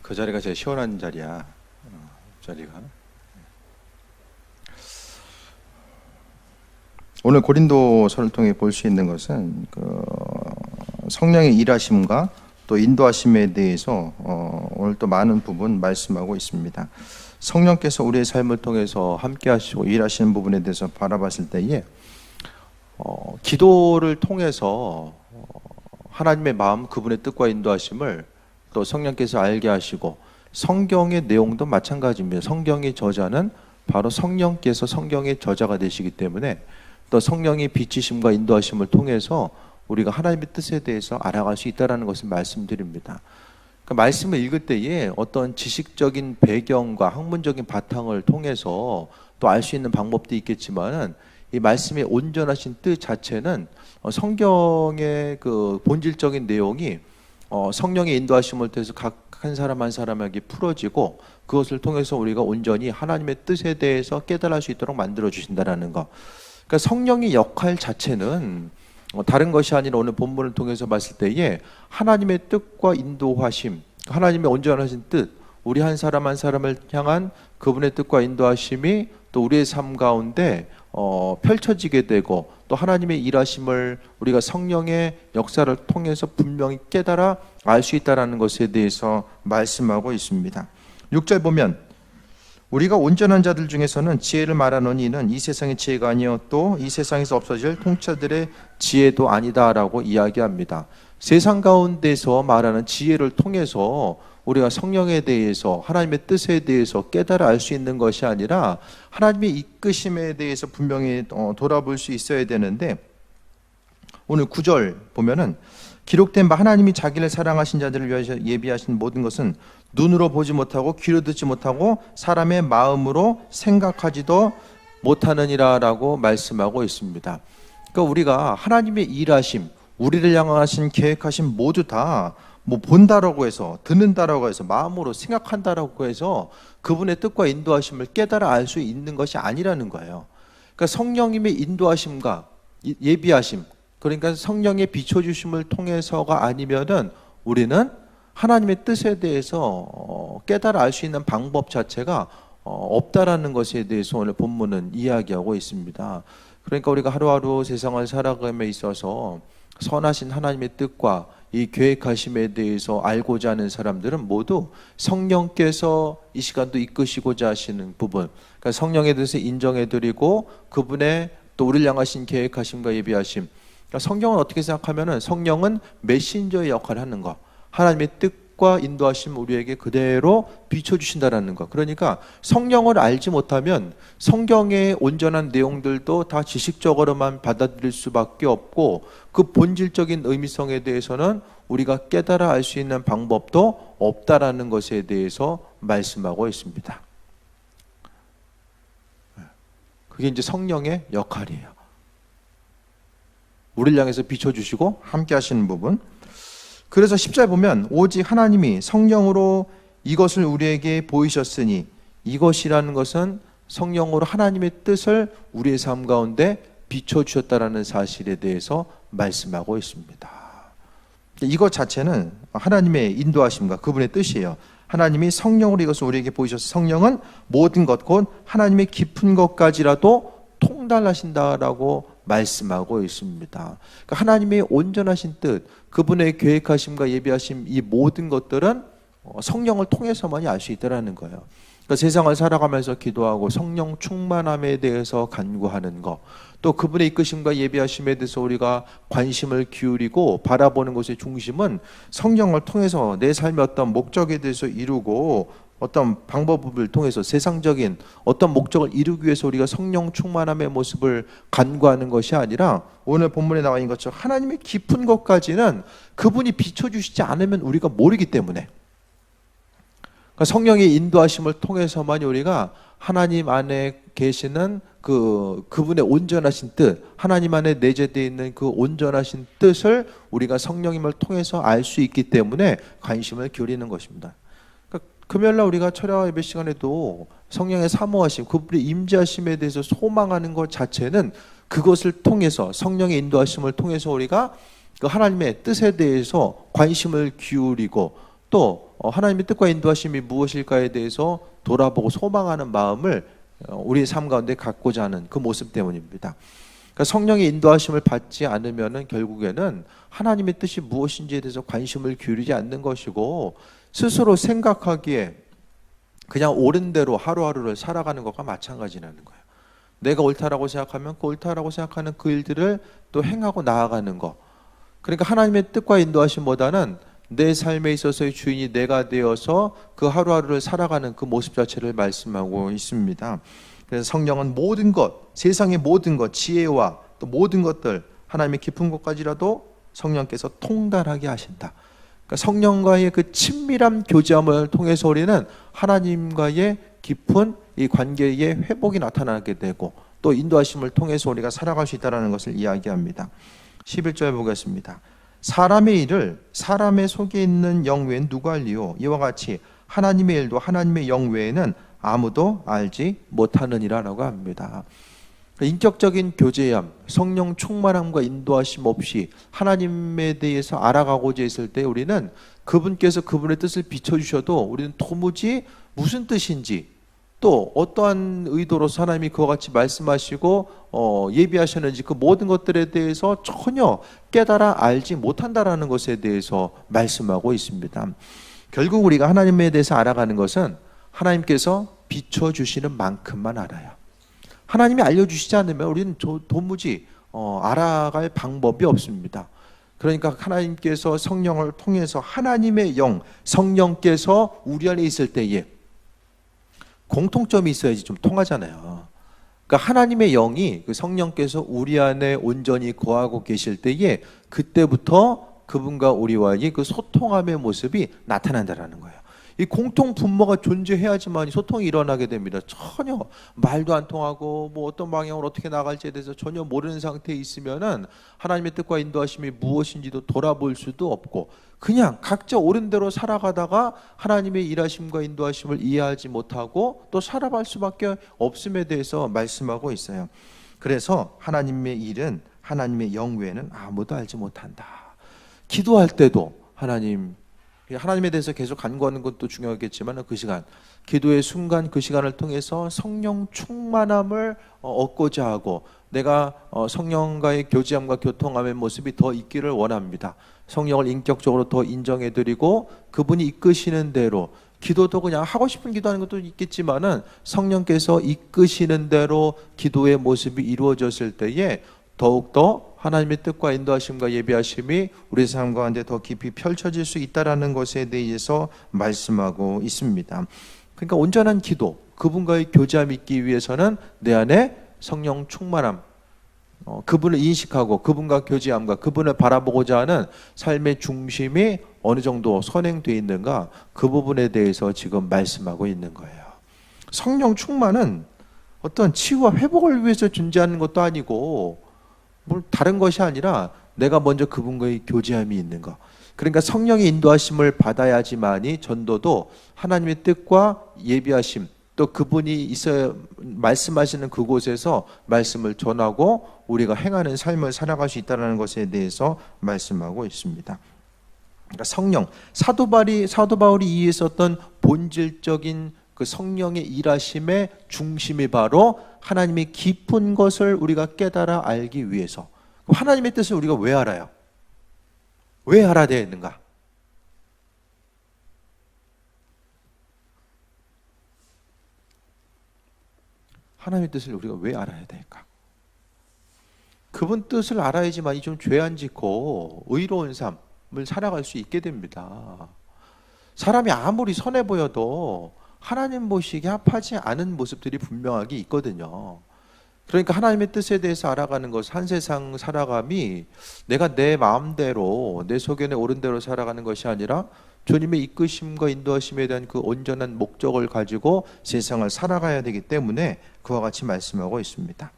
그 자리가 제일 시원한 자리야. 자리가. 오늘 고린도서를 통해 볼 수 있는 것은 성령의 일하심과 또 인도하심에 대해서 오늘 또 많은 부분 말씀하고 있습니다. 성령께서 우리의 삶을 통해서 함께 하시고 일하시는 부분에 대해서 바라봤을 때에 기도를 통해서 하나님의 마음, 그분의 뜻과 인도하심을 또 성령께서 알게 하시고, 성경의 내용도 마찬가지입니다. 성경의 저자는 바로 성령께서 성경의 저자가 되시기 때문에 또 성령의 비치심과 인도하심을 통해서 우리가 하나님의 뜻에 대해서 알아갈 수 있다는 것을 말씀드립니다. 그 말씀을 읽을 때에 어떤 지식적인 배경과 학문적인 바탕을 통해서 또 알 수 있는 방법도 있겠지만은, 이 말씀의 온전하신 뜻 자체는 성경의 그 본질적인 내용이 성령의 인도하심을 통해서 각 한 사람 한 사람에게 풀어지고, 그것을 통해서 우리가 온전히 하나님의 뜻에 대해서 깨달을 수 있도록 만들어 주신다는 것. 그러니까 성령의 역할 자체는 다른 것이 아니라 오늘 본문을 통해서 봤을 때에 하나님의 뜻과 인도하심, 하나님의 온전하신 뜻, 우리 한 사람 한 사람을 향한 그분의 뜻과 인도하심이 또 우리의 삶 가운데 펼쳐지게 되고, 또 하나님의 일하심을 우리가 성령의 역사를 통해서 분명히 깨달아 알 수 있다는 것에 대해서 말씀하고 있습니다. 6절 보면, 우리가 온전한 자들 중에서는 지혜를 말하노니 이는 이 세상의 지혜가 아니요 또 이 세상에서 없어질 통치자들의 지혜도 아니다라고 이야기합니다. 세상 가운데서 말하는 지혜를 통해서 우리가 성령에 대해서, 하나님의 뜻에 대해서 깨달아 알 수 있는 것이 아니라 하나님의 이끄심에 대해서 분명히 돌아볼 수 있어야 되는데, 오늘 9절 보면은 기록된 바 하나님이 자기를 사랑하신 자들을 위하여 예비하신 모든 것은 눈으로 보지 못하고 귀로 듣지 못하고 사람의 마음으로 생각하지도 못하느니라 라고 말씀하고 있습니다. 그러니까 우리가 하나님의 일하심, 우리를 향하신 계획하심 모두 다 본다라고 해서, 듣는다라고 해서, 마음으로 생각한다라고 해서 그분의 뜻과 인도하심을 깨달아 알 수 있는 것이 아니라는 거예요. 그러니까 성령님의 인도하심과 예비하심, 그러니까 성령의 비춰주심을 통해서가 아니면은 우리는 하나님의 뜻에 대해서 깨달아 알 수 있는 방법 자체가 없다라는 것에 대해서 오늘 본문은 이야기하고 있습니다. 그러니까 우리가 하루하루 세상을 살아감에 있어서 선하신 하나님의 뜻과 이 계획하심에 대해서 알고자 하는 사람들은 모두 성령께서 이 시간도 이끄시고자 하시는 부분, 그러니까 성령에 대해서 인정해드리고 그분의 또 우리를 향하신 계획하심과 예비하심, 그러니까 성경은 어떻게 생각하면은 성령은 메신저의 역할을 하는 것, 하나님의 뜻과 인도하심 우리에게 그대로 비춰주신다라는 것. 그러니까 성령을 알지 못하면 성경의 온전한 내용들도 다 지식적으로만 받아들일 수밖에 없고, 그 본질적인 의미성에 대해서는 우리가 깨달아 알 수 있는 방법도 없다라는 것에 대해서 말씀하고 있습니다. 그게 이제 성령의 역할이에요. 우리를 향해서 비춰주시고 함께 하시는 부분. 그래서 10절 보면 오직 하나님이 성령으로 이것을 우리에게 보이셨으니, 이것이라는 것은 성령으로 하나님의 뜻을 우리의 삶 가운데 비춰주셨다라는 사실에 대해서 말씀하고 있습니다. 이것 자체는 하나님의 인도하심과 그분의 뜻이에요. 하나님이 성령으로 이것을 우리에게 보이셔서, 성령은 모든 것 곧 하나님의 깊은 것까지라도 통달하신다라고 말씀하고 있습니다. 그러니까 하나님의 온전하신 뜻, 그분의 계획하심과 예비하심, 이 모든 것들은 성령을 통해서만이 알 수 있다는 거예요. 그러니까 세상을 살아가면서 기도하고 성령 충만함에 대해서 간구하는 것, 또 그분의 이끄심과 예비하심에 대해서 우리가 관심을 기울이고 바라보는 것의 중심은 성령을 통해서 내 삶의 어떤 목적에 대해서 이루고, 어떤 방법을 통해서 세상적인 어떤 목적을 이루기 위해서 우리가 성령 충만함의 모습을 간구하는 것이 아니라, 오늘 본문에 나와 있는 것처럼 하나님의 깊은 것까지는 그분이 비춰주시지 않으면 우리가 모르기 때문에, 그러니까 성령의 인도하심을 통해서만 우리가 하나님 안에 계시는 그분의 온전하신 뜻, 하나님 안에 내재되어 있는 그 온전하신 뜻을 우리가 성령님을 통해서 알 수 있기 때문에 관심을 기울이는 것입니다. 금요일날 우리가 철야 예배 시간에도 성령의 사모하심, 그분의 임재하심에 대해서 소망하는 것 자체는 그것을 통해서, 성령의 인도하심을 통해서 우리가 그 하나님의 뜻에 대해서 관심을 기울이고 또 하나님의 뜻과 인도하심이 무엇일까에 대해서 돌아보고 소망하는 마음을 우리의 삶 가운데 갖고자 하는 그 모습 때문입니다. 그러니까 성령의 인도하심을 받지 않으면은 결국에는 하나님의 뜻이 무엇인지에 대해서 관심을 기울이지 않는 것이고, 스스로 생각하기에 그냥 옳은 대로 하루하루를 살아가는 것과 마찬가지라는 거예요. 내가 옳다라고 생각하면 그 옳다라고 생각하는 그 일들을 또 행하고 나아가는 것. 그러니까 하나님의 뜻과 인도하심보다는 내 삶에 있어서의 주인이 내가 되어서 그 하루하루를 살아가는 그 모습 자체를 말씀하고 있습니다. 그래서 성령은 모든 것, 세상의 모든 것, 지혜와 또 모든 것들, 하나님의 깊은 것까지라도 성령께서 통달하게 하신다. 그러니까 성령과의 그 친밀한 교제함을 통해서 우리는 하나님과의 깊은 이 관계의 회복이 나타나게 되고, 또 인도하심을 통해서 우리가 살아갈 수 있다는 것을 이야기합니다. 11절 보겠습니다. 사람의 일을 사람의 속에 있는 영 외엔 누가 알리요? 이와 같이 하나님의 일도 하나님의 영 외에는 아무도 알지 못하느니라 라고 합니다. 인격적인 교제함, 성령 충만함과 인도하심 없이 하나님에 대해서 알아가고자 했을 때 우리는 그분께서 그분의 뜻을 비춰주셔도 우리는 도무지 무슨 뜻인지, 또 어떠한 의도로서 하나님이 그와 같이 말씀하시고 예비하셨는지 그 모든 것들에 대해서 전혀 깨달아 알지 못한다라는 것에 대해서 말씀하고 있습니다. 결국 우리가 하나님에 대해서 알아가는 것은 하나님께서 비춰주시는 만큼만 알아요. 하나님이 알려주시지 않으면 우리는 도무지 알아갈 방법이 없습니다. 그러니까 하나님께서 성령을 통해서 하나님의 영, 성령께서 우리 안에 있을 때에 공통점이 있어야지 좀 통하잖아요. 그러니까 하나님의 영이, 그 성령께서 우리 안에 온전히 거하고 계실 때에 그때부터 그분과 우리와의 그 소통함의 모습이 나타난다라는 거예요. 이 공통 분모가 존재해야지만 소통이 일어나게 됩니다. 전혀 말도 안 통하고 뭐 어떤 방향으로 어떻게 나갈지에 대해서 전혀 모르는 상태에 있으면은 하나님의 뜻과 인도하심이 무엇인지도 돌아볼 수도 없고, 그냥 각자 옳은 대로 살아가다가 하나님의 일하심과 인도하심을 이해하지 못하고 또 살아갈 수밖에 없음에 대해서 말씀하고 있어요. 그래서 하나님의 일은 하나님의 영 외에는 아무도 알지 못한다. 기도할 때도 하나님에 대해서 계속 간구하는 것도 중요하겠지만 그 시간, 기도의 순간, 그 시간을 통해서 성령 충만함을 얻고자 하고, 내가 성령과의 교제함과 교통함의 모습이 더 있기를 원합니다. 성령을 인격적으로 더 인정해드리고 그분이 이끄시는 대로, 기도도 그냥 하고 싶은 기도하는 것도 있겠지만은 성령께서 이끄시는 대로 기도의 모습이 이루어졌을 때에 더욱더 하나님의 뜻과 인도하심과 예비하심이 우리 삶 가운데 더 깊이 펼쳐질 수 있다는 것에 대해서 말씀하고 있습니다. 그러니까 온전한 기도, 그분과의 교제함이 있기 위해서는 내 안에 성령 충만함, 그분을 인식하고 그분과 교제함과 그분을 바라보고자 하는 삶의 중심이 어느 정도 선행되어 있는가, 그 부분에 대해서 지금 말씀하고 있는 거예요. 성령 충만은 어떤 치유와 회복을 위해서 존재하는 것도 아니고 뭘 다른 것이 아니라 내가 먼저 그분과의 교제함이 있는 것. 그러니까 성령의 인도하심을 받아야지만이 전도도 하나님의 뜻과 예비하심, 또 그분이 있어야 말씀하시는 그곳에서 말씀을 전하고 우리가 행하는 삶을 살아갈 수 있다는 것에 대해서 말씀하고 있습니다. 그러니까 성령, 사도 바울이 이해했었던 본질적인 그 성령의 일하심의 중심이 바로 하나님의 깊은 것을 우리가 깨달아 알기 위해서. 하나님의 뜻을 우리가 왜 알아요? 왜 알아야 되는가? 하나님의 뜻을 우리가 왜 알아야 될까? 그분 뜻을 알아야지만이 좀 죄 안 짓고 의로운 삶을 살아갈 수 있게 됩니다. 사람이 아무리 선해 보여도 하나님 보시기에 합하지 않은 모습들이 분명하게 있거든요. 그러니까 하나님의 뜻에 대해서 알아가는 것, 한 세상 살아감이 내가 내 마음대로 내 소견에 옳은 대로 살아가는 것이 아니라 주님의 이끄심과 인도하심에 대한 그 온전한 목적을 가지고 세상을 살아가야 되기 때문에 그와 같이 말씀하고 있습니다.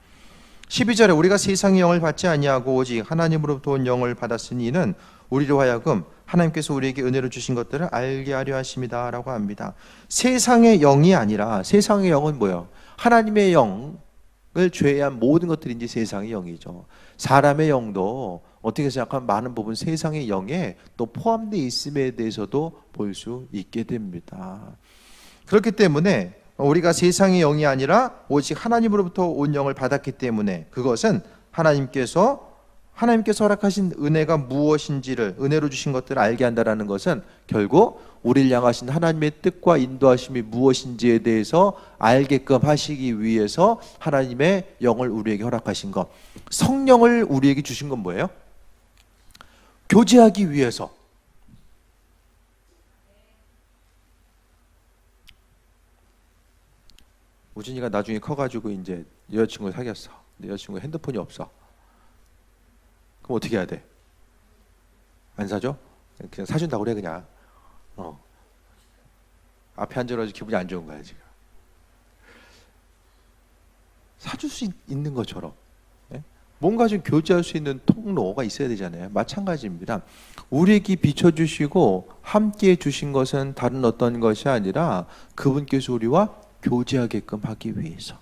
12절에 우리가 세상의 영을 받지 아니하고 오직 하나님으로부터 온 영을 받았으니 이는 우리로 하여금 하나님께서 우리에게 은혜로 주신 것들을 알게 하려 하심이다 라고 합니다. 세상의 영이 아니라, 세상의 영은 뭐예요? 하나님의 영을 제외한 모든 것들이 이제 세상의 영이죠. 사람의 영도 어떻게 생각하면 많은 부분 세상의 영에 또 포함되어 있음에 대해서도 볼 수 있게 됩니다. 그렇기 때문에 우리가 세상의 영이 아니라 오직 하나님으로부터 온 영을 받았기 때문에 그것은 하나님께서 허락하신 은혜가 무엇인지를, 은혜로 주신 것들을 알게 한다는 것은 결국 우리를 향하신 하나님의 뜻과 인도하심이 무엇인지에 대해서 알게끔 하시기 위해서 하나님의 영을 우리에게 허락하신 것, 성령을 우리에게 주신 건 뭐예요? 교제하기 위해서. 우진이가 나중에 커가지고 이제 여자친구를 사귀었어. 근데 여자친구가 핸드폰이 없어. 그럼 어떻게 해야 돼? 안 사줘? 그냥 사준다고 그래 그냥. 앞에 앉아가지고 기분이 안 좋은 거야 지금. 사줄 수 있는 것처럼 뭔가 좀 교제할 수 있는 통로가 있어야 되잖아요. 마찬가지입니다. 우리에게 비춰주시고 함께해 주신 것은 다른 어떤 것이 아니라 그분께서 우리와 교제하게끔 하기 위해서.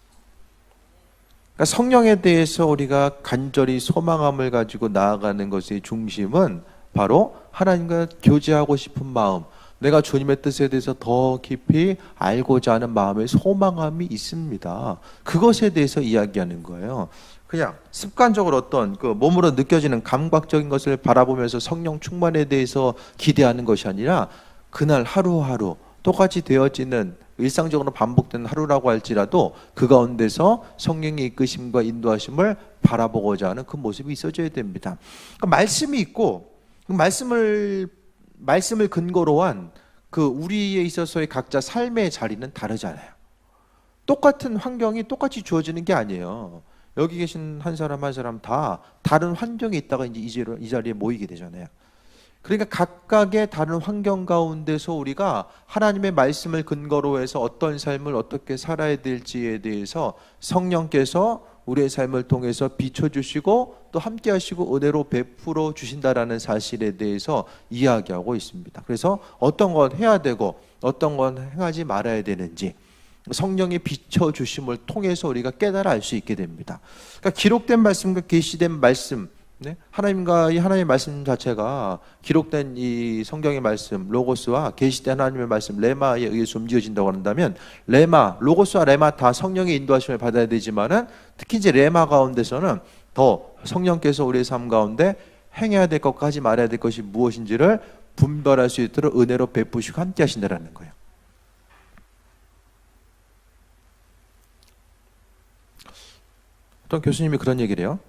그러니까 성령에 대해서 우리가 간절히 소망함을 가지고 나아가는 것의 중심은 바로 하나님과 교제하고 싶은 마음, 내가 주님의 뜻에 대해서 더 깊이 알고자 하는 마음의 소망함이 있습니다. 그것에 대해서 이야기하는 거예요. 그냥 습관적으로 어떤 그 몸으로 느껴지는 감각적인 것을 바라보면서 성령 충만에 대해서 기대하는 것이 아니라 그날 하루하루 똑같이 되어지는 일상적으로 반복되는 하루라고 할지라도 그 가운데서 성령의 이끄심과 인도하심을 바라보고자 하는 그 모습이 있어져야 됩니다. 그러니까 말씀이 있고 그 말씀을 근거로 한 그 우리에 있어서의 각자 삶의 자리는 다르잖아요. 똑같은 환경이 똑같이 주어지는 게 아니에요. 여기 계신 한 사람 한 사람 다 다른 환경에 있다가 이제 이 자리에 모이게 되잖아요. 그러니까 각각의 다른 환경 가운데서 우리가 하나님의 말씀을 근거로 해서 어떤 삶을 어떻게 살아야 될지에 대해서 성령께서 우리의 삶을 통해서 비춰주시고 또 함께 하시고 은혜로 베풀어 주신다라는 사실에 대해서 이야기하고 있습니다. 그래서 어떤 건 해야 되고 어떤 건 행하지 말아야 되는지 성령의 비춰주심을 통해서 우리가 깨달아 알 수 있게 됩니다. 그러니까 기록된 말씀과 계시된 말씀, 하나님과 이 하나님의 말씀 자체가 기록된 이 성경의 말씀 로고스와 계시된 하나님의 말씀 레마에 의해서 움직여진다고 한다면 레마, 로고스와 레마 다 성령의 인도하심을 받아야 되지만은 특히 이제 레마 가운데서는 더 성령께서 우리의 삶 가운데 행해야 될 것과 하지 말아야 될 것이 무엇인지를 분별할 수 있도록 은혜로 베푸시고 함께 하신다는 거예요. 어떤 교수님이 그런 얘기를 해요.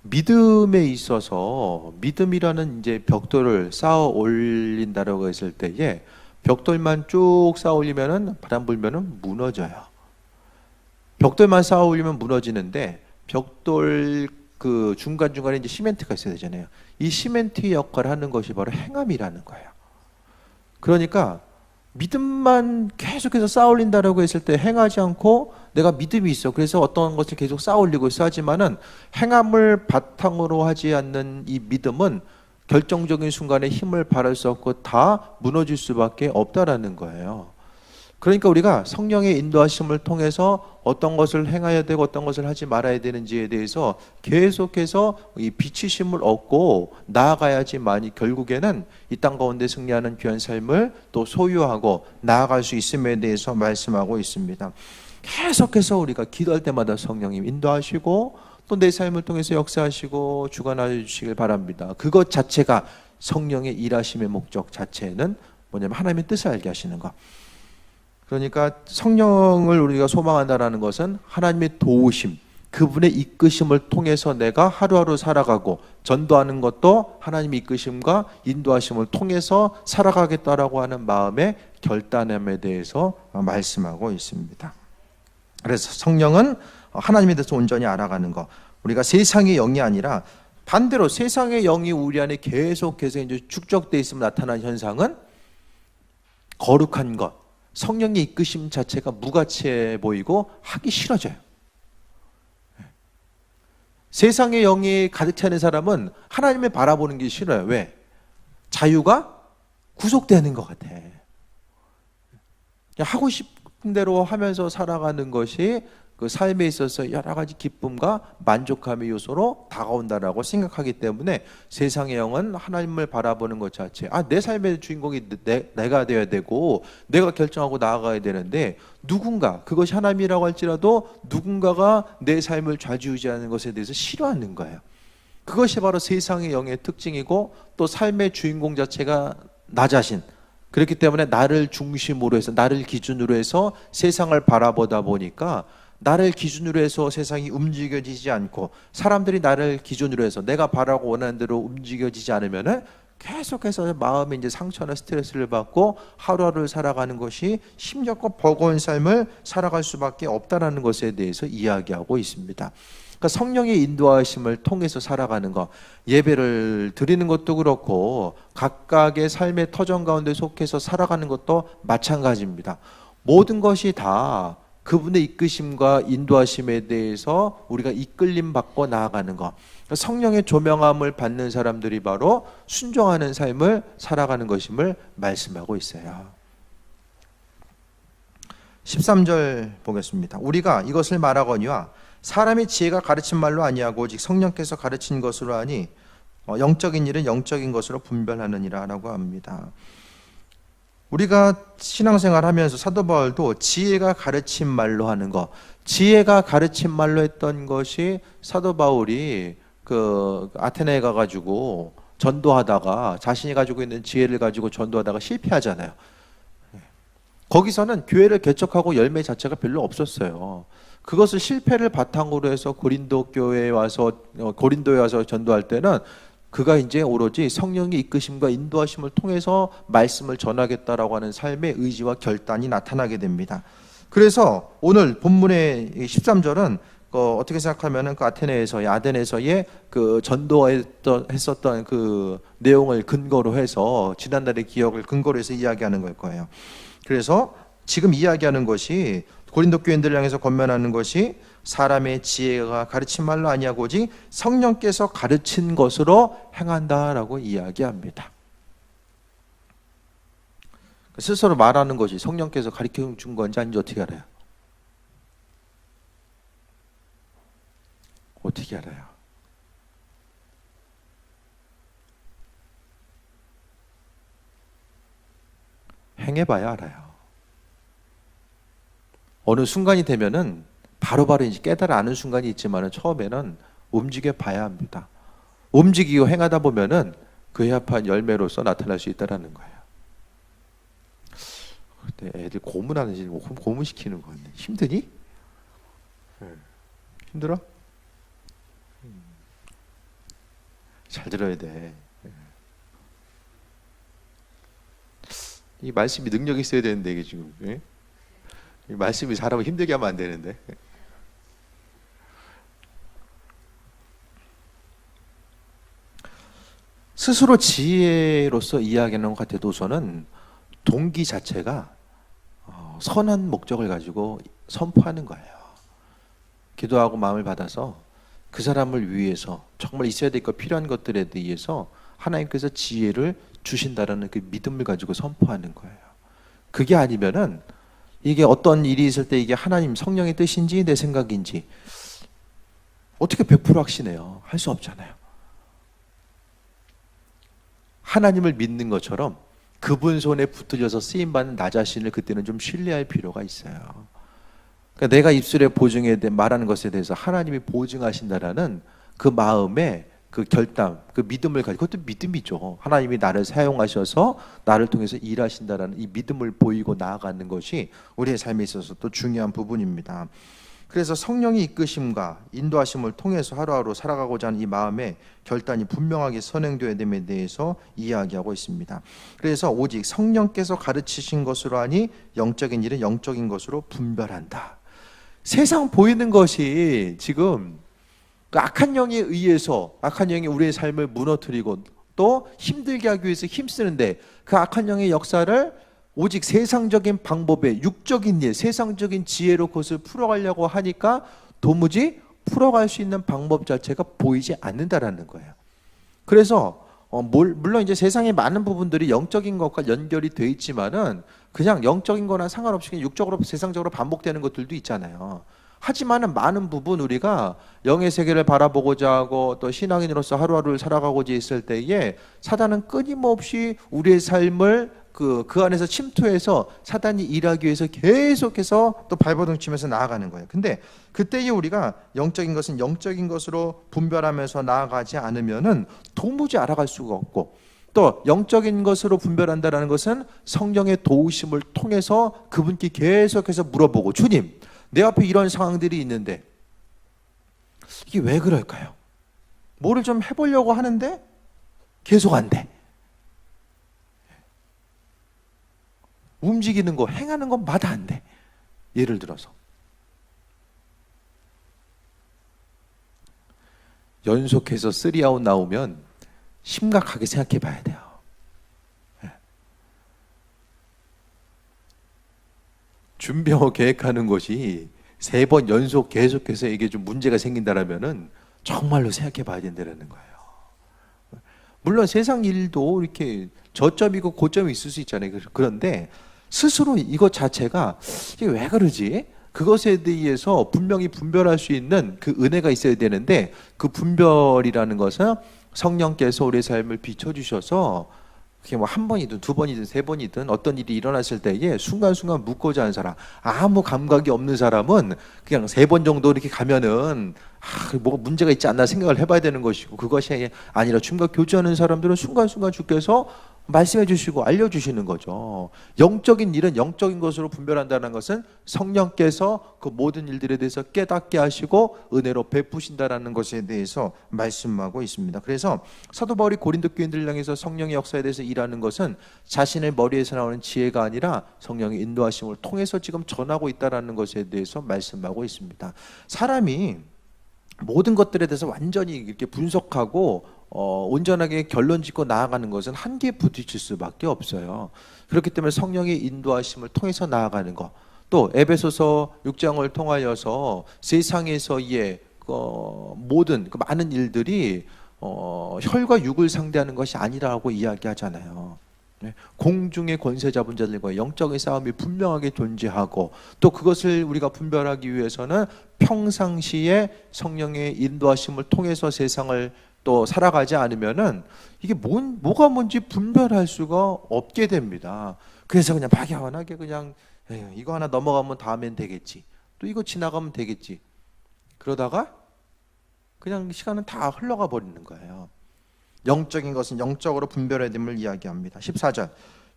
믿음에 있어서 믿음이라는 이제 벽돌을 쌓아 올린다라고 했을 때에 벽돌만 쭉 쌓아 올리면은 바람 불면은 무너져요. 벽돌만 쌓아 올리면 무너지는데 벽돌 그 중간중간에 이제 시멘트가 있어야 되잖아요. 이 시멘트 역할을 하는 것이 바로 행함이라는 거예요. 그러니까 믿음만 계속해서 쌓아 올린다라고 했을 때 행하지 않고 내가 믿음이 있어. 그래서 어떤 것을 계속 쌓아 올리고 있어 하지만은 행함을 바탕으로 하지 않는 이 믿음은 결정적인 순간에 힘을 발할 수 없고 다 무너질 수밖에 없다라는 거예요. 그러니까 우리가 성령의 인도하심을 통해서 어떤 것을 행해야 되고 어떤 것을 하지 말아야 되는지에 대해서 계속해서 이 비치심을 얻고 나아가야지만이 결국에는 이 땅 가운데 승리하는 귀한 삶을 또 소유하고 나아갈 수 있음에 대해서 말씀하고 있습니다. 계속해서 우리가 기도할 때마다 성령님 인도하시고 또 내 삶을 통해서 역사하시고 주관하여 주시길 바랍니다. 그것 자체가 성령의 일하심의 목적 자체는 뭐냐면 하나님의 뜻을 알게 하시는 것. 그러니까 성령을 우리가 소망한다는 것은 하나님의 도우심, 그분의 이끄심을 통해서 내가 하루하루 살아가고 전도하는 것도 하나님의 이끄심과 인도하심을 통해서 살아가겠다라고 하는 마음의 결단함에 대해서 말씀하고 있습니다. 그래서 성령은 하나님에 대해서 온전히 알아가는 것. 우리가 세상의 영이 아니라 반대로 세상의 영이 우리 안에 계속해서 이제 축적되어 있으면 나타나는 현상은 거룩한 것. 성령의 이끄심 자체가 무가치해 보이고 하기 싫어져요. 세상의 영이 가득 차는 사람은 하나님을 바라보는 게 싫어요. 왜? 자유가 구속되는 것 같아. 그냥 하고 싶은 대로 하면서 살아가는 것이 그 삶에 있어서 여러 가지 기쁨과 만족감의 요소로 다가온다라고 생각하기 때문에 세상의 영은 하나님을 바라보는 것 자체, 내 삶의 주인공이 내가 되어야 되고 내가 결정하고 나아가야 되는데, 누군가, 그것이 하나님이라고 할지라도 누군가가 내 삶을 좌지우지하는 것에 대해서 싫어하는 거예요. 그것이 바로 세상의 영의 특징이고, 또 삶의 주인공 자체가 나 자신, 그렇기 때문에 나를 중심으로 해서, 나를 기준으로 해서 세상을 바라보다 보니까 나를 기준으로 해서 세상이 움직여지지 않고, 사람들이 나를 기준으로 해서 내가 바라고 원하는 대로 움직여지지 않으면은 계속해서 마음에 이제 상처나 스트레스를 받고 하루하루를 살아가는 것이 힘겹고 버거운 삶을 살아갈 수밖에 없다라는 것에 대해서 이야기하고 있습니다. 그러니까 성령의 인도하심을 통해서 살아가는 것, 예배를 드리는 것도 그렇고 각각의 삶의 터전 가운데 속해서 살아가는 것도 마찬가지입니다. 모든 것이 다 그분의 이끄심과 인도하심에 대해서 우리가 이끌림 받고 나아가는 것, 성령의 조명함을 받는 사람들이 바로 순종하는 삶을 살아가는 것임을 말씀하고 있어요. 13절 보겠습니다. 우리가 이것을 말하거니와 사람의 지혜가 가르친 말로 아니하고 오직 성령께서 가르친 것으로 하니 영적인 일은 영적인 것으로 분별하느니라 라고 합니다. 우리가 신앙생활 하면서 사도 바울도 지혜가 가르친 말로 하는 것, 지혜가 가르친 말로 했던 것이 사도 바울이 그 아테네에 가가지고 전도하다가 자신이 가지고 있는 지혜를 가지고 전도하다가 실패하잖아요. 거기서는 교회를 개척하고 열매 자체가 별로 없었어요. 그것을 실패를 바탕으로 해서 고린도에 와서 전도할 때는 그가 이제 오로지 성령의 이끄심과 인도하심을 통해서 말씀을 전하겠다라고 하는 삶의 의지와 결단이 나타나게 됩니다. 그래서 오늘 본문의 13절은 어떻게 생각하면은 그 아덴에서의 그 전도했었던 그 내용을 근거로 해서, 지난날의 기억을 근거로 해서 이야기하는 걸 거예요. 그래서 지금 이야기하는 것이, 고린도 교인들을 향해서 권면하는 것이 사람의 지혜가 가르친 말로 아니하고 오직 성령께서 가르친 것으로 행한다라고 이야기합니다. 스스로 말하는 것이 성령께서 가르쳐 준 건지 아닌지 어떻게 알아요? 어떻게 알아요? 행해봐야 알아요. 어느 순간이 되면은 바로바로 이제 깨달아 아는 순간이 있지만 처음에는 움직여 봐야 합니다. 움직이고 행하다 보면은 그에 합한 열매로서 나타날 수 있다라는 거예요. 근데 애들 고문하는지 고문시키는 거 같네. 힘드니? 힘들어? 잘 들어야 돼. 이 말씀이 능력이 있어야 되는데, 이게 지금 이 말씀이 사람을 힘들게 하면 안 되는데. 스스로 지혜로서 이야기하는 것 같아도서는 동기 자체가 선한 목적을 가지고 선포하는 거예요. 기도하고 마음을 받아서 그 사람을 위해서 정말 있어야 될 것, 필요한 것들에 대해서 하나님께서 지혜를 주신다라는 그 믿음을 가지고 선포하는 거예요. 그게 아니면은 이게 어떤 일이 있을 때 이게 하나님 성령의 뜻인지 내 생각인지 어떻게 100% 확신해요? 할 수 없잖아요. 하나님을 믿는 것처럼 그분 손에 붙들려서 쓰임받는 나 자신을 그때는 좀 신뢰할 필요가 있어요. 그러니까 내가 입술에 보증해 말하는 것에 대해서 하나님이 보증하신다라는 그 마음에 그 결단, 그 믿음을 가지고, 그것도 믿음이죠. 하나님이 나를 사용하셔서 나를 통해서 일하신다라는 이 믿음을 보이고 나아가는 것이 우리의 삶에 있어서 또 중요한 부분입니다. 그래서 성령의 이끄심과 인도하심을 통해서 하루하루 살아가고자 하는 이 마음의 결단이 분명하게 선행되어야 됨에 대해서 이야기하고 있습니다. 그래서 오직 성령께서 가르치신 것으로 하니 영적인 일은 영적인 것으로 분별한다. 세상 보이는 것이 지금 그 악한 영에 의해서, 악한 영이 우리의 삶을 무너뜨리고 또 힘들게 하기 위해서 힘쓰는데, 그 악한 영의 역사를 오직 세상적인 방법에, 육적인 일, 세상적인 지혜로 그것을 풀어가려고 하니까 도무지 풀어갈 수 있는 방법 자체가 보이지 않는다라는 거예요. 그래서 물론 이제 세상의 많은 부분들이 영적인 것과 연결이 돼 있지만은 그냥 영적인 거나 상관없이 육적으로, 세상적으로 반복되는 것들도 있잖아요. 하지만은 많은 부분 우리가 영의 세계를 바라보고자 하고 또 신앙인으로서 하루하루를 살아가고자 있을 때에 사단은 끊임없이 우리의 삶을 그 안에서 침투해서 사단이 일하기 위해서 계속해서 또 발버둥 치면서 나아가는 거예요. 근데 그때에 우리가 영적인 것은 영적인 것으로 분별하면서 나아가지 않으면은 도무지 알아갈 수가 없고, 또 영적인 것으로 분별한다는 것은 성령의 도우심을 통해서 그분께 계속해서 물어보고, 주님, 내 앞에 이런 상황들이 있는데 이게 왜 그럴까요? 뭐를 좀 해보려고 하는데 계속 안 돼. 움직이는 거, 행하는 것마다 안 돼. 예를 들어서 연속해서 3아웃 나오면 심각하게 생각해 봐야 돼요. 준비하고 계획하는 것이 3번 연속 계속해서 이게 좀 문제가 생긴다라면은 정말로 생각해 봐야 된다는 거예요. 물론 세상 일도 이렇게 저점이고 고점이 있을 수 있잖아요. 그런데 스스로 이것 자체가 이게 왜 그러지? 그것에 대해서 분명히 분별할 수 있는 그 은혜가 있어야 되는데, 그 분별이라는 것은 성령께서 우리의 삶을 비춰주셔서 그게 뭐 한 번이든 두 번이든 세 번이든 어떤 일이 일어났을 때에 순간순간 묻고자 하는 사람, 아무 감각이 없는 사람은 그냥 3번 정도 이렇게 가면은 뭐가 문제가 있지 않나 생각을 해봐야 되는 것이고, 그것이 아니라 충격 교제하는 사람들은 순간순간 주께서 말씀해 주시고 알려주시는 거죠. 영적인 일은 영적인 것으로 분별한다는 것은 성령께서 그 모든 일들에 대해서 깨닫게 하시고 은혜로 베푸신다는 것에 대해서 말씀하고 있습니다. 그래서 사도 바울이 고린도 교인들을 향해서 성령의 역사에 대해서 일하는 것은 자신의 머리에서 나오는 지혜가 아니라 성령의 인도하심을 통해서 지금 전하고 있다는 것에 대해서 말씀하고 있습니다. 사람이 모든 것들에 대해서 완전히 이렇게 분석하고 온전하게 결론 짓고 나아가는 것은 한계에 부딪힐 수밖에 없어요. 그렇기 때문에 성령의 인도하심을 통해서 나아가는 것, 또 에베소서 6장을 통하여서 세상에서의 모든 그 많은 일들이 혈과 육을 상대하는 것이 아니라고 이야기하잖아요. 공중의 권세 잡은 자들과 영적인 싸움이 분명하게 존재하고, 또 그것을 우리가 분별하기 위해서는 평상시에 성령의 인도하심을 통해서 세상을 또 살아가지 않으면은 이게 뭐가 뭔지 분별할 수가 없게 됩니다. 그래서 그냥 막연하게 그냥 이거 하나 넘어가면 다음엔 되겠지, 또 이거 지나가면 되겠지, 그러다가 그냥 시간은 다 흘러가 버리는 거예요. 영적인 것은 영적으로 분별해야 됨을 이야기합니다. 14절,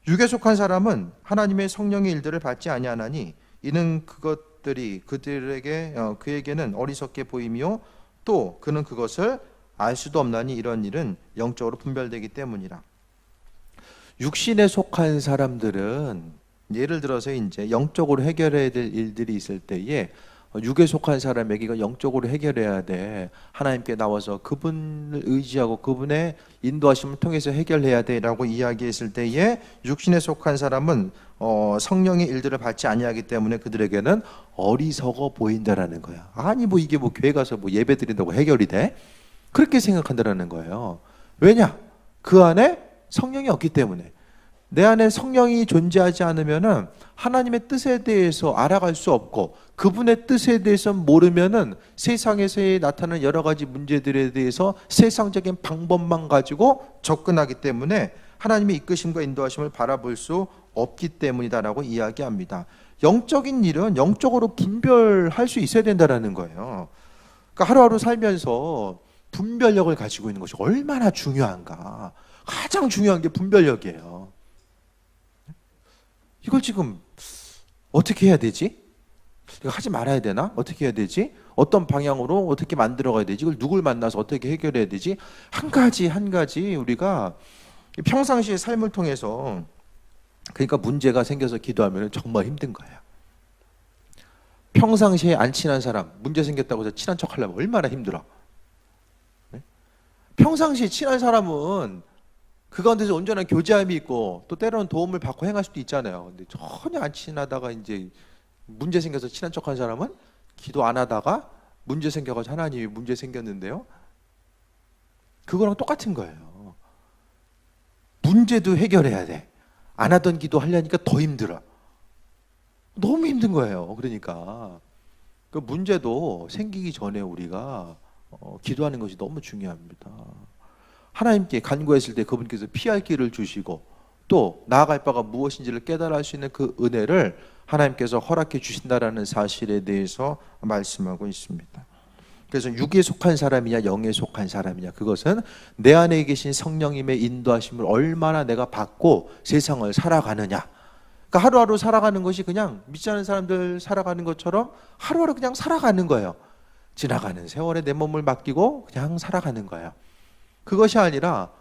육에 속한 사람은 하나님의 성령의 일들을 받지 아니하나니 이는 그것들이 그에게는 어리석게 보이며 또 그는 그것을 알 수도 없나니 이런 일은 영적으로 분별되기 때문이라. 육신에 속한 사람들은 예를 들어서 이제 영적으로 해결해야 될 일들이 있을 때에 육에 속한 사람에게 이거 영적으로 해결해야 돼, 하나님께 나와서 그분을 의지하고 그분의 인도하심을 통해서 해결해야 돼라고 이야기했을 때에 육신에 속한 사람은 성령의 일들을 받지 아니하기 때문에 그들에게는 어리석어 보인다라는 거야. 아니 뭐 이게 뭐 교회 가서 뭐 예배 드린다고 해결이 돼? 그렇게 생각한다라는 거예요. 왜냐? 그 안에 성령이 없기 때문에. 내 안에 성령이 존재하지 않으면은 하나님의 뜻에 대해서 알아갈 수 없고, 그분의 뜻에 대해서 모르면은 세상에서 나타나는 여러 가지 문제들에 대해서 세상적인 방법만 가지고 접근하기 때문에 하나님의 이끄심과 인도하심을 바라볼 수 없기 때문이다라고 이야기합니다. 영적인 일은 영적으로 분별할 수 있어야 된다라는 거예요. 그러니까 하루하루 살면서 분별력을 가지고 있는 것이 얼마나 중요한가. 가장 중요한 게 분별력이에요. 이걸 지금 어떻게 해야 되지? 이거 하지 말아야 되나? 어떻게 해야 되지? 어떤 방향으로 어떻게 만들어 가야 되지? 이걸 누굴 만나서 어떻게 해결해야 되지? 한 가지 한 가지 우리가 평상시의 삶을 통해서, 그러니까 문제가 생겨서 기도하면 정말 힘든 거예요. 평상시에 안 친한 사람 문제 생겼다고 해서 친한 척 하려면 얼마나 힘들어. 평상시에 친한 사람은 그 가운데서 온전한 교제함이 있고 또 때로는 도움을 받고 행할 수도 있잖아요. 근데 전혀 안 친하다가 이제 문제 생겨서 친한 척한 사람은 기도 안 하다가 문제 생겨가지고 하나님이 문제 생겼는데요, 그거랑 똑같은 거예요. 문제도 해결해야 돼. 안 하던 기도 하려니까 더 힘들어. 너무 힘든 거예요. 그러니까 그 문제도 생기기 전에 우리가 기도하는 것이 너무 중요합니다. 하나님께 간구했을 때 그분께서 피할 길을 주시고 또 나아갈 바가 무엇인지를 깨달을 수 있는 그 은혜를 하나님께서 허락해 주신다라는 사실에 대해서 말씀하고 있습니다. 그래서 육에 속한 사람이냐 영에 속한 사람이냐, 그것은 내 안에 계신 성령님의 인도하심을 얼마나 내가 받고 세상을 살아가느냐. 그러니까 하루하루 살아가는 것이 그냥 믿지 않는 사람들 살아가는 것처럼 하루하루 그냥 살아가는 거예요. 지나가는 세월에 내 몸을 맡기고 그냥 살아가는 거예요. 그것이 아니라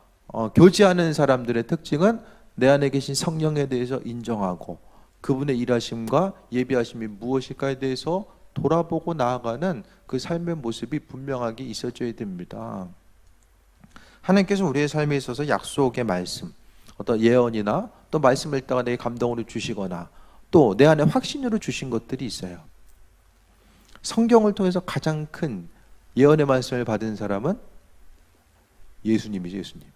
교제하는 사람들의 특징은 내 안에 계신 성령에 대해서 인정하고 그분의 일하심과 예비하심이 무엇일까에 대해서 돌아보고 나아가는 그 삶의 모습이 분명하게 있어져야 됩니다. 하나님께서 우리의 삶에 있어서 약속의 말씀, 어떤 예언이나 또 말씀을 읽다가 내 감동으로 주시거나 또 내 안에 확신으로 주신 것들이 있어요. 성경을 통해서 가장 큰 예언의 말씀을 받은 사람은 예수님이죠. 예수님.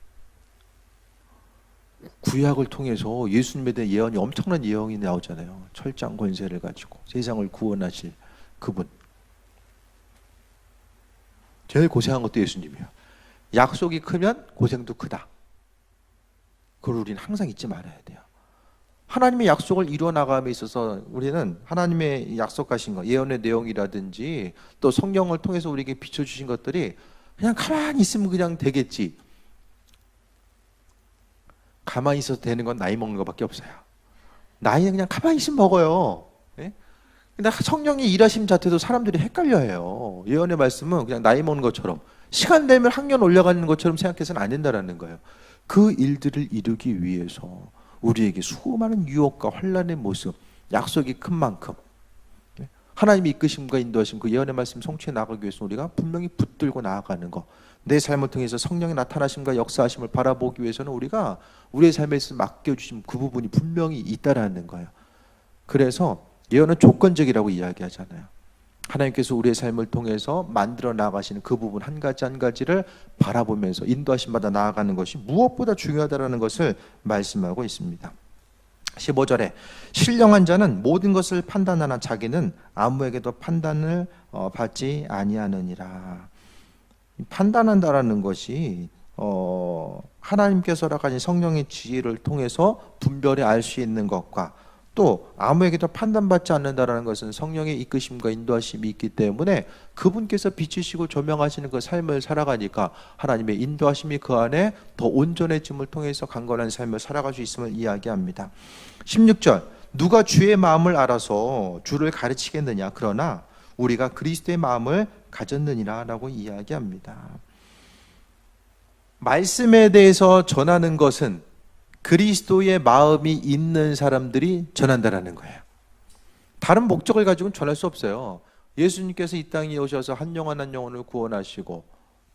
구약을 통해서 예수님에 대한 예언이, 엄청난 예언이 나오잖아요. 철장 권세를 가지고 세상을 구원하실 그분. 제일 고생한 것도 예수님이에요. 약속이 크면 고생도 크다. 그걸 우리는 항상 잊지 말아야 돼요. 하나님의 약속을 이루어 나감에 있어서 우리는 하나님의 약속하신 것, 예언의 내용이라든지 또 성경을 통해서 우리에게 비춰주신 것들이 그냥 가만히 있으면 그냥 되겠지. 가만히 있어도 되는 건 나이 먹는 것밖에 없어요. 나이는 그냥 가만히 있으면 먹어요. 네? 근데 성령의 일하심 자체도 사람들이 헷갈려해요. 예언의 말씀은 그냥 나이 먹는 것처럼, 시간 되면 학년 올라가는 것처럼 생각해서는 안 된다는 거예요. 그 일들을 이루기 위해서 우리에게 수많은 유혹과 환난의 모습, 약속이 큰 만큼 하나님의 이끄심과 인도하심, 그 예언의 말씀 성취해 나가기 위해서 우리가 분명히 붙들고 나아가는 것, 내 삶을 통해서 성령의 나타나심과 역사하심을 바라보기 위해서는 우리가 우리의 삶에서 맡겨주신 그 부분이 분명히 있다라는 거예요. 그래서 예언은 조건적이라고 이야기하잖아요. 하나님께서 우리의 삶을 통해서 만들어 나가시는 그 부분 한 가지 한 가지를 바라보면서 인도하심마다 나아가는 것이 무엇보다 중요하다는 것을 말씀하고 있습니다. 15절에 신령한 자는 모든 것을 판단하나 자기는 아무에게도 판단을 받지 아니하느니라. 판단한다라는 것이 하나님께서 허락하신 성령의 지혜를 통해서 분별해 알 수 있는 것과 또 아무에게도 판단받지 않는다라는 것은 성령의 이끄심과 인도하심이 있기 때문에 그분께서 비추시고 조명하시는 그 삶을 살아가니까 하나님의 인도하심이 그 안에 더 온전해짐을 통해서 강건한 삶을 살아갈 수 있음을 이야기합니다. 16절, 누가 주의 마음을 알아서 주를 가르치겠느냐, 그러나 우리가 그리스도의 마음을 가졌느니라 라고 이야기합니다. 말씀에 대해서 전하는 것은 그리스도의 마음이 있는 사람들이 전한다라는 거예요. 다른 목적을 가지고는 전할 수 없어요. 예수님께서 이 땅에 오셔서 한 영혼 한 영혼을 구원하시고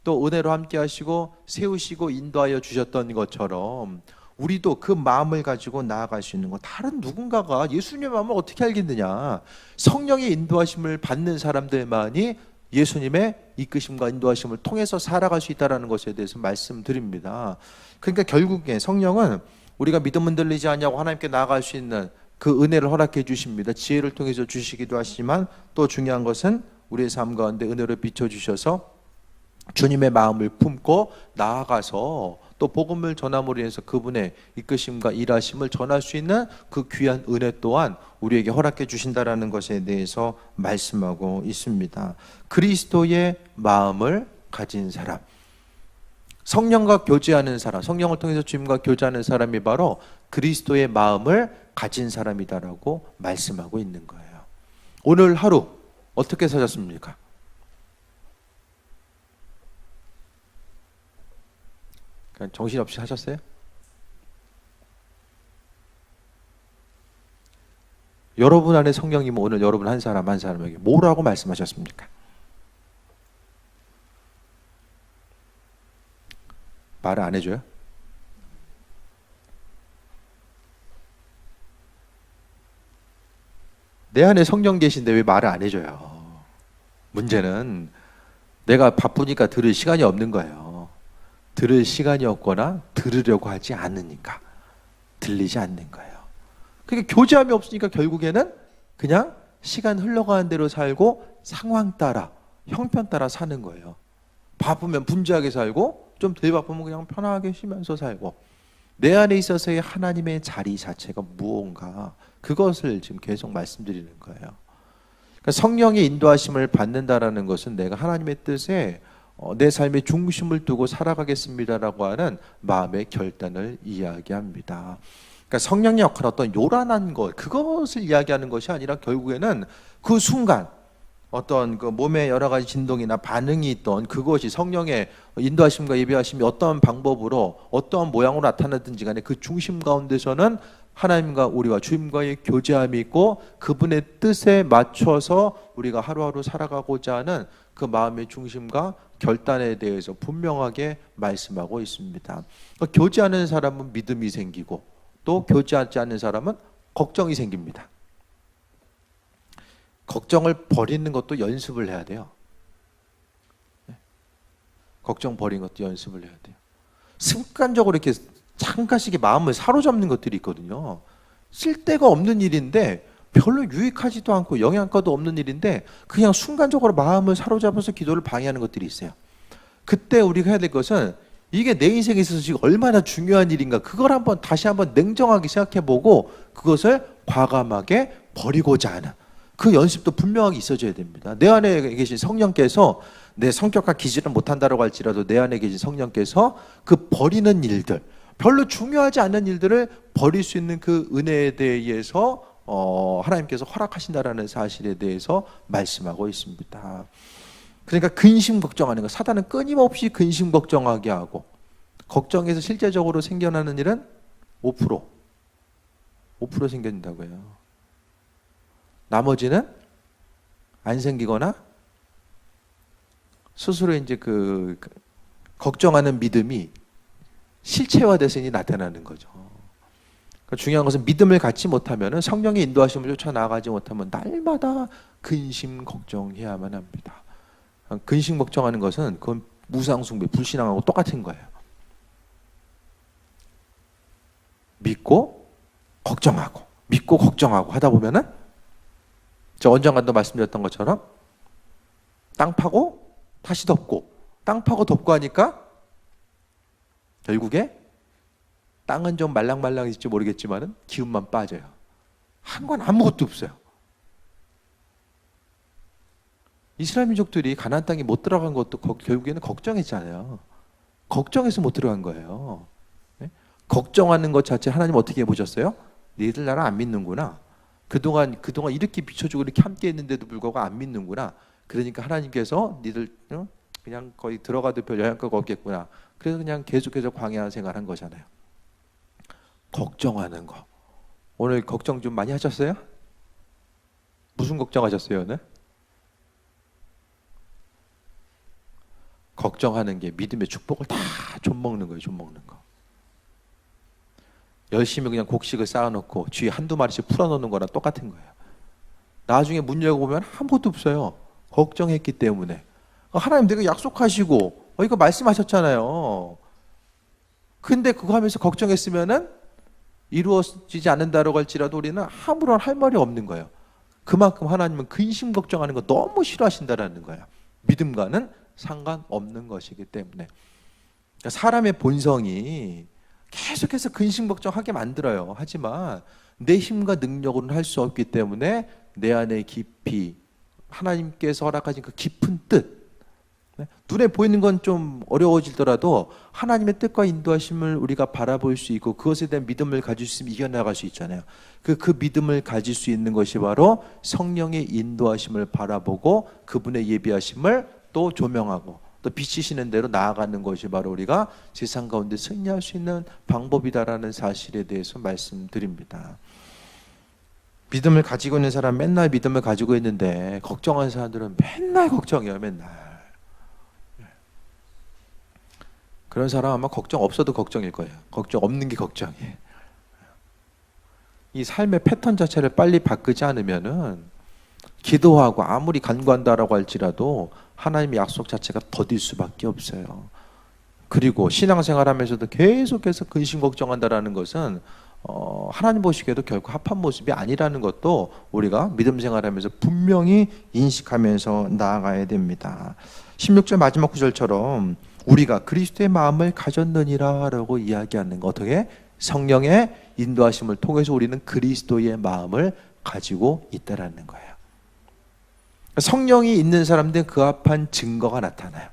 또 은혜로 함께 하시고 세우시고 인도하여 주셨던 것처럼 우리도 그 마음을 가지고 나아갈 수 있는 것, 다른 누군가가 예수님의 마음을 어떻게 알겠느냐. 성령의 인도하심을 받는 사람들만이 예수님의 이끄심과 인도하심을 통해서 살아갈 수 있다는 것에 대해서 말씀드립니다. 그러니까 결국에 성령은 우리가 믿음 흔들리지 않냐고 하나님께 나아갈 수 있는 그 은혜를 허락해 주십니다. 지혜를 통해서 주시기도 하시지만 또 중요한 것은 우리의 삶 가운데 은혜를 비춰주셔서 주님의 마음을 품고 나아가서 또 복음을 전함으로 인해서 그분의 이끄심과 일하심을 전할 수 있는 그 귀한 은혜 또한 우리에게 허락해 주신다라는 것에 대해서 말씀하고 있습니다. 그리스도의 마음을 가진 사람, 성령과 교제하는 사람, 성령을 통해서 주님과 교제하는 사람이 바로 그리스도의 마음을 가진 사람이다라고 말씀하고 있는 거예요. 오늘 하루 어떻게 사셨습니까? 그냥 정신없이 사셨어요? 여러분 안에 성령님은 오늘 여러분 한 사람 한 사람에게 뭐라고 말씀하셨습니까? 말을 안 해줘요? 내 안에 성령 계신데 왜 말을 안 해줘요? 문제는 내가 바쁘니까 들을 시간이 없는 거예요. 들을 시간이 없거나 들으려고 하지 않으니까 들리지 않는 거예요. 그러니까 교제함이 없으니까 결국에는 그냥 시간 흘러가는 대로 살고 상황 따라, 형편 따라 사는 거예요. 바쁘면 분주하게 살고 좀 덜 바쁘면 그냥 편하게 쉬면서 살고, 내 안에 있어서의 하나님의 자리 자체가 무언가, 그것을 지금 계속 말씀드리는 거예요. 그러니까 성령의 인도하심을 받는다라는 것은 내가 하나님의 뜻에 내 삶의 중심을 두고 살아가겠습니다라고 하는 마음의 결단을 이야기합니다. 그러니까 성령의 역할은 어떤 요란한 것, 그것을 이야기하는 것이 아니라 결국에는 그 순간 어떤 그 몸의 여러 가지 진동이나 반응이 있던 그것이 성령의 인도하심과 예비하심이 어떤 방법으로 어떠한 모양으로 나타나든지 간에 그 중심 가운데서는 하나님과 우리와 주님과의 교제함이 있고 그분의 뜻에 맞춰서 우리가 하루하루 살아가고자 하는 그 마음의 중심과 결단에 대해서 분명하게 말씀하고 있습니다. 교제하는 사람은 믿음이 생기고 또 교제하지 않는 사람은 걱정이 생깁니다. 걱정을 버리는 것도 연습을 해야 돼요. 걱정 버리는 것도 연습을 해야 돼요. 습관적으로 이렇게 잠깐씩 마음을 사로잡는 것들이 있거든요. 쓸데가 없는 일인데 별로 유익하지도 않고 영양가도 없는 일인데 그냥 순간적으로 마음을 사로잡아서 기도를 방해하는 것들이 있어요. 그때 우리가 해야 될 것은 이게 내 인생에 있어서 지금 얼마나 중요한 일인가, 그걸 다시 한번 냉정하게 생각해보고 그것을 과감하게 버리고자 하는 그 연습도 분명하게 있어줘야 됩니다. 내 안에 계신 성령께서, 내 성격과 기질은 못한다고 할지라도 내 안에 계신 성령께서 그 버리는 일들, 별로 중요하지 않은 일들을 버릴 수 있는 그 은혜에 대해서 하나님께서 허락하신다라는 사실에 대해서 말씀하고 있습니다. 그러니까 근심 걱정하는 거, 사단은 끊임없이 근심 걱정하게 하고, 걱정에서 실제적으로 생겨나는 일은 5% 생긴다고요. 나머지는 안 생기거나 스스로 이제 그 걱정하는 믿음이 실체화돼서 나타나는 거죠. 그러니까 중요한 것은 믿음을 갖지 못하면, 성령의 인도하심을 쫓아 나가지 못하면 날마다 근심 걱정해야만 합니다. 근심 걱정하는 것은 그건 무상숭배, 불신앙하고 똑같은 거예요. 믿고 걱정하고 하다 보면은, 저 언젠가도 말씀드렸던 것처럼 땅 파고 다시 덮고, 땅 파고 덮고 하니까 결국에 땅은 좀 말랑말랑해질지 모르겠지만은 기운만 빠져요. 한 건 아무것도 없어요. 이스라엘 민족들이 가나안 땅에 못 들어간 것도 결국에는 걱정했잖아요. 걱정해서 못 들어간 거예요. 네? 걱정하는 것 자체 하나님 어떻게 해보셨어요? 너희들 나를 안 믿는구나. 그동안 이렇게 비춰주고 이렇게 함께 했는데도 불구하고 안 믿는구나. 그러니까 하나님께서 니들 그냥 거의 들어가도 별 영향가가 없겠구나. 그래서 그냥 계속해서 광야 생활한 거잖아요. 걱정하는 거. 오늘 걱정 좀 많이 하셨어요? 무슨 걱정하셨어요 오늘? 걱정하는 게 믿음의 축복을 다 좀먹는 거예요. 좀먹는 거. 열심히 그냥 곡식을 쌓아놓고 쥐 한두 마리씩 풀어놓는 거랑 똑같은 거예요. 나중에 문 열어보면 아무것도 없어요. 걱정했기 때문에. 하나님 내가 약속하시고 이거 말씀하셨잖아요. 근데 그거 하면서 걱정했으면은 이루어지지 않는다라고 할지라도 우리는 아무런 할 말이 없는 거예요. 그만큼 하나님은 근심 걱정하는 거 너무 싫어하신다라는 거예요. 믿음과는 상관없는 것이기 때문에. 그러니까 사람의 본성이 계속해서 근심 걱정하게 만들어요. 하지만 내 힘과 능력으로는 할 수 없기 때문에 내 안에 깊이 하나님께서 허락하신 그 깊은 뜻, 눈에 보이는 건 좀 어려워지더라도 하나님의 뜻과 인도하심을 우리가 바라볼 수 있고 그것에 대한 믿음을 가질 수 있으면 이겨나갈 수 있잖아요. 그 믿음을 가질 수 있는 것이 바로 성령의 인도하심을 바라보고 그분의 예비하심을 또 조명하고 또 비치시는 대로 나아가는 것이 바로 우리가 세상 가운데 승리할 수 있는 방법이다라는 사실에 대해서 말씀드립니다. 믿음을 가지고 있는 사람 맨날 믿음을 가지고 있는데 걱정하는 사람들은 맨날 걱정해요. 맨날. 그런 사람 아마 걱정 없어도 걱정일 거예요. 걱정 없는 게 걱정이에요. 이 삶의 패턴 자체를 빨리 바꾸지 않으면은 기도하고 아무리 간구한다라고 할지라도 하나님의 약속 자체가 더딜 수밖에 없어요. 그리고 신앙생활하면서도 계속해서 근심 걱정한다라는 것은 하나님 보시기에도 결코 합한 모습이 아니라는 것도 우리가 믿음 생활하면서 분명히 인식하면서 나아가야 됩니다. 16절 마지막 구절처럼 우리가 그리스도의 마음을 가졌느니라 라고 이야기하는 거, 어떻게? 성령의 인도하심을 통해서 우리는 그리스도의 마음을 가지고 있다라는 거예요. 성령이 있는 사람들은 그 합한 증거가 나타나요.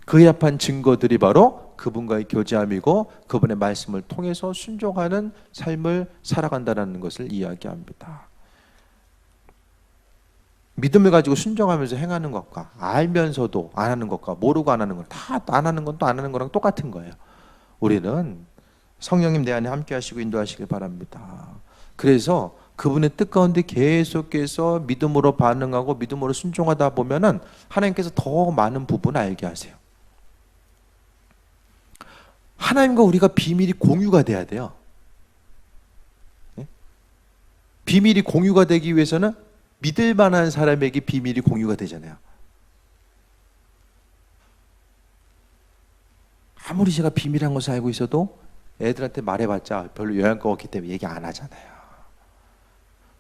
그 합한 증거들이 바로 그분과의 교제함이고 그분의 말씀을 통해서 순종하는 삶을 살아간다는 것을 이야기합니다. 믿음을 가지고 순종하면서 행하는 것과 알면서도 안 하는 것과 모르고 안 하는 것, 다 안 하는 건 또 안 하는 거랑 똑같은 거예요. 우리는 성령님 내 안에 함께 하시고 인도하시길 바랍니다. 그래서 그분의 뜻 가운데 계속해서 믿음으로 반응하고 믿음으로 순종하다 보면은 하나님께서 더 많은 부분을 알게 하세요. 하나님과 우리가 비밀이 공유가 돼야 돼요. 비밀이 공유가 되기 위해서는 믿을 만한 사람에게 비밀이 공유가 되잖아요. 아무리 제가 비밀한 것을 알고 있어도 애들한테 말해봤자 별로 영향가 없기 때문에 얘기 안 하잖아요.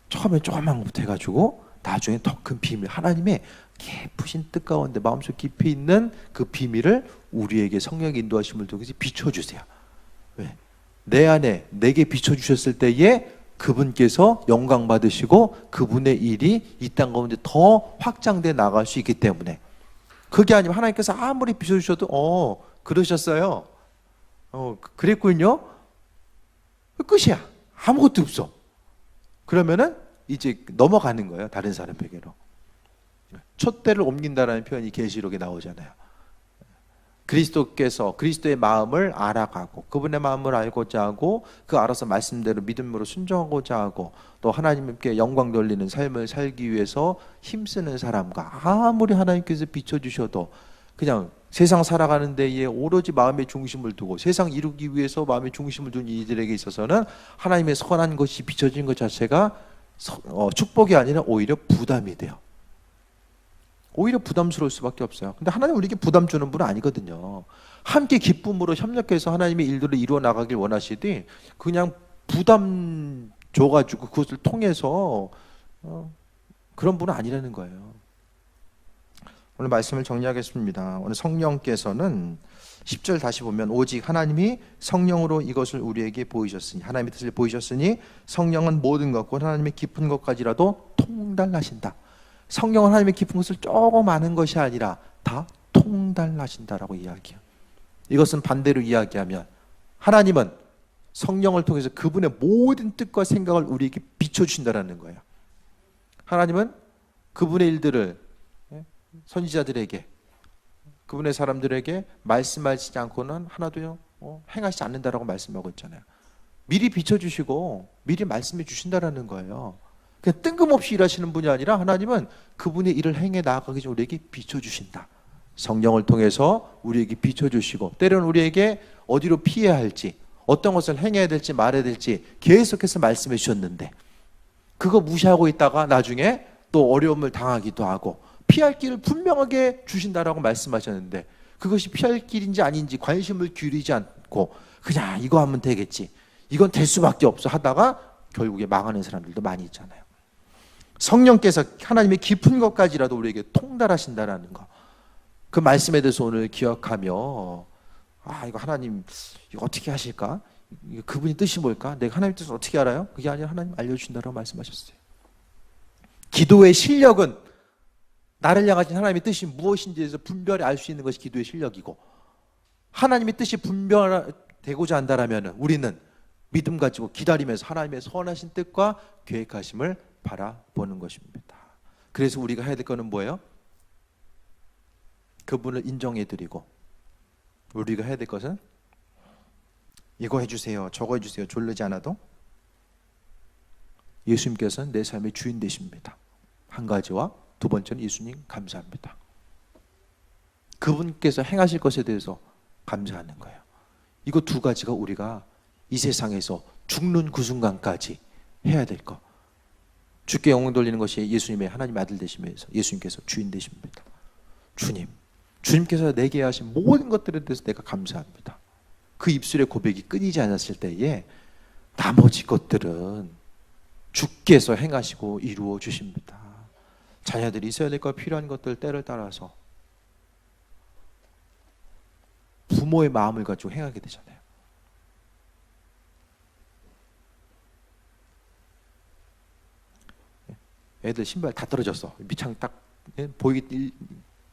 처음에 조그만 것부터 해가지고 나중에 더 큰 비밀, 하나님의 깊으신 뜻 가운데 마음속 깊이 있는 그 비밀을 우리에게 성령의 인도하심을 통해서 비춰주세요. 왜? 내 안에 내게 비춰주셨을 때에 그분께서 영광 받으시고 그분의 일이 이 땅 가운데 더 확장돼 나갈 수 있기 때문에. 그게 아니면 하나님께서 아무리 비춰주셔도 그러셨어요, 그랬군요, 끝이야, 아무것도 없어. 그러면은 이제 넘어가는 거예요, 다른 사람에게로. 촛대를 옮긴다라는 표현이 계시록에 나오잖아요. 그리스도께서 그리스도의 마음을 알아가고 그분의 마음을 알고자 하고 그 알아서 말씀대로 믿음으로 순종하고자 하고 또 하나님께 영광 돌리는 삶을 살기 위해서 힘쓰는 사람과 아무리 하나님께서 비춰주셔도 그냥 세상 살아가는 데에 오로지 마음의 중심을 두고 세상 이루기 위해서 마음의 중심을 둔 이들에게 있어서는 하나님의 선한 것이 비춰진 것 자체가 축복이 아니라 오히려 부담이 돼요. 오히려 부담스러울 수밖에 없어요. 근데 하나님 우리에게 부담 주는 분은 아니거든요. 함께 기쁨으로 협력해서 하나님의 일들을 이루어 나가길 원하시되 그냥 부담 줘가지고 그것을 통해서 그런 분은 아니라는 거예요. 오늘 말씀을 정리하겠습니다. 오늘 성령께서는 10절 다시 보면 오직 하나님이 성령으로 이것을 우리에게 보이셨으니, 하나님의 뜻을 보이셨으니 성령은 모든 것과 하나님의 깊은 것까지라도 통달하신다. 성령은 하나님의 깊은 것을 조금 아는 것이 아니라 다 통달하신다라고 이야기해요. 이것은 반대로 이야기하면 하나님은 성령을 통해서 그분의 모든 뜻과 생각을 우리에게 비춰주신다는 거예요. 하나님은 그분의 일들을 선지자들에게, 그분의 사람들에게 말씀하시지 않고는 하나도 행하시지 않는다라고 말씀하고 있잖아요. 미리 비춰주시고 미리 말씀해 주신다라는 거예요. 그냥 뜬금없이 일하시는 분이 아니라 하나님은 그분의 일을 행해 나아가기 전에 우리에게 비춰주신다. 성령을 통해서 우리에게 비춰주시고 때로는 우리에게 어디로 피해야 할지, 어떤 것을 행해야 될지 말해야 될지 계속해서 말씀해 주셨는데 그거 무시하고 있다가 나중에 또 어려움을 당하기도 하고 피할 길을 분명하게 주신다라고 말씀하셨는데 그것이 피할 길인지 아닌지 관심을 기울이지 않고 그냥 이거 하면 되겠지, 이건 될 수밖에 없어 하다가 결국에 망하는 사람들도 많이 있잖아요. 성령께서 하나님의 깊은 것까지라도 우리에게 통달하신다라는 거, 그 말씀에 대해서 오늘 기억하며 이거 하나님 이거 어떻게 하실까? 그분의 뜻이 뭘까? 내가 하나님의 뜻을 어떻게 알아요? 그게 아니라 하나님 알려주신다라고 말씀하셨어요. 기도의 실력은 나를 향하신 하나님의 뜻이 무엇인지에서 분별히 알 수 있는 것이 기도의 실력이고, 하나님의 뜻이 분별되고자 한다면 우리는 믿음 가지고 기다리면서 하나님의 선하신 뜻과 계획하심을 바라보는 것입니다. 그래서 우리가 해야 될 것은 뭐예요? 그분을 인정해드리고, 우리가 해야 될 것은 이거 해주세요, 저거 해주세요 졸르지 않아도 예수님께서는 내 삶의 주인 되십니다. 한 가지와 두 번째는 예수님 감사합니다. 그분께서 행하실 것에 대해서 감사하는 거예요. 이거 두 가지가 우리가 이 세상에서 죽는 그 순간까지 해야 될 것. 주께 영광 돌리는 것이 예수님의 하나님 아들 되시면서 예수님께서 주인 되십니다. 주님께서 내게 하신 모든 것들에 대해서 내가 감사합니다. 그 입술의 고백이 끊이지 않았을 때에 나머지 것들은 주께서 행하시고 이루어 주십니다. 자녀들이 있어야 될 것, 필요한 것들 때를 따라서 부모의 마음을 가지고 행하게 되잖아요. 애들 신발 다 떨어졌어. 밑창 딱 보이기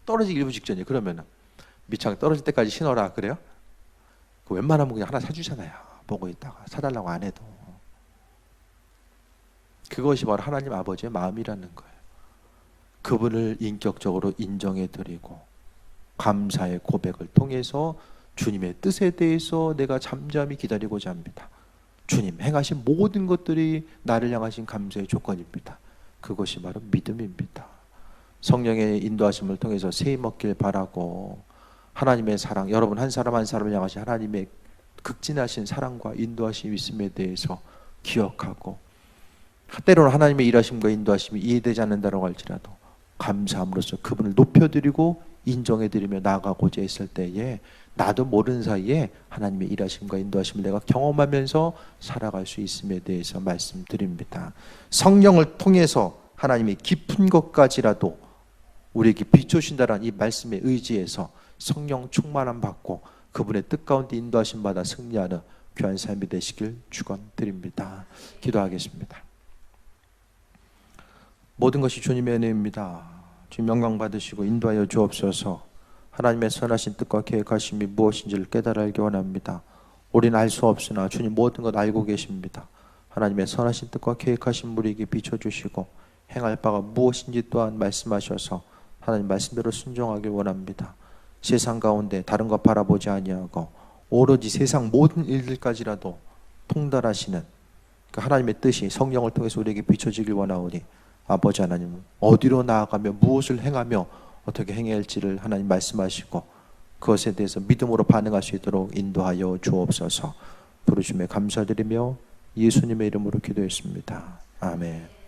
떨어지기 일부 직전이에요. 그러면은 밑창 떨어질 때까지 신어라 그래요? 그 웬만하면 그냥 하나 사주잖아요. 보고 있다가 사달라고 안 해도. 그것이 바로 하나님 아버지의 마음이라는 거예요. 그분을 인격적으로 인정해드리고 감사의 고백을 통해서 주님의 뜻에 대해서 내가 잠잠히 기다리고자 합니다. 주님 행하신 모든 것들이 나를 향하신 감사의 조건입니다. 그것이 바로 믿음입니다. 성령의 인도하심을 통해서 세임 얻길 바라고 하나님의 사랑, 여러분 한 사람 한 사람을 향하신 하나님의 극진하신 사랑과 인도하심이 있음에 대해서 기억하고, 때로는 하나님의 일하심과 인도하심이 이해되지 않는다고 할지라도 감사함으로써 그분을 높여드리고 인정해드리며 나아가고자 했을 때에 나도 모르는 사이에 하나님의 일하심과 인도하심을 내가 경험하면서 살아갈 수 있음에 대해서 말씀드립니다. 성령을 통해서 하나님의 깊은 것까지라도 우리에게 비춰주신다는 이 말씀에 의지해서 성령 충만함 받고 그분의 뜻 가운데 인도하심 받아 승리하는 귀한 삶이 되시길 축원드립니다. 기도하겠습니다. 모든 것이 주님의 은혜입니다. 주님 영광 받으시고 인도하여 주옵소서. 하나님의 선하신 뜻과 계획하심이 무엇인지를 깨달아 알기 원합니다. 우리는 알 수 없으나 주님 모든 것 알고 계십니다. 하나님의 선하신 뜻과 계획하신 우리에게 비춰주시고 행할 바가 무엇인지 또한 말씀하셔서 하나님 말씀대로 순종하길 원합니다. 세상 가운데 다른 것 바라보지 아니하고 오로지 세상 모든 일들까지라도 통달하시는 그 하나님의 뜻이 성령을 통해서 우리에게 비춰지길 원하오니 아버지 하나님, 어디로 나아가며 무엇을 행하며 어떻게 행해야 할지를 하나님 말씀하시고 그것에 대해서 믿음으로 반응할 수 있도록 인도하여 주옵소서. 부르심에 감사드리며 예수님의 이름으로 기도했습니다. 아멘.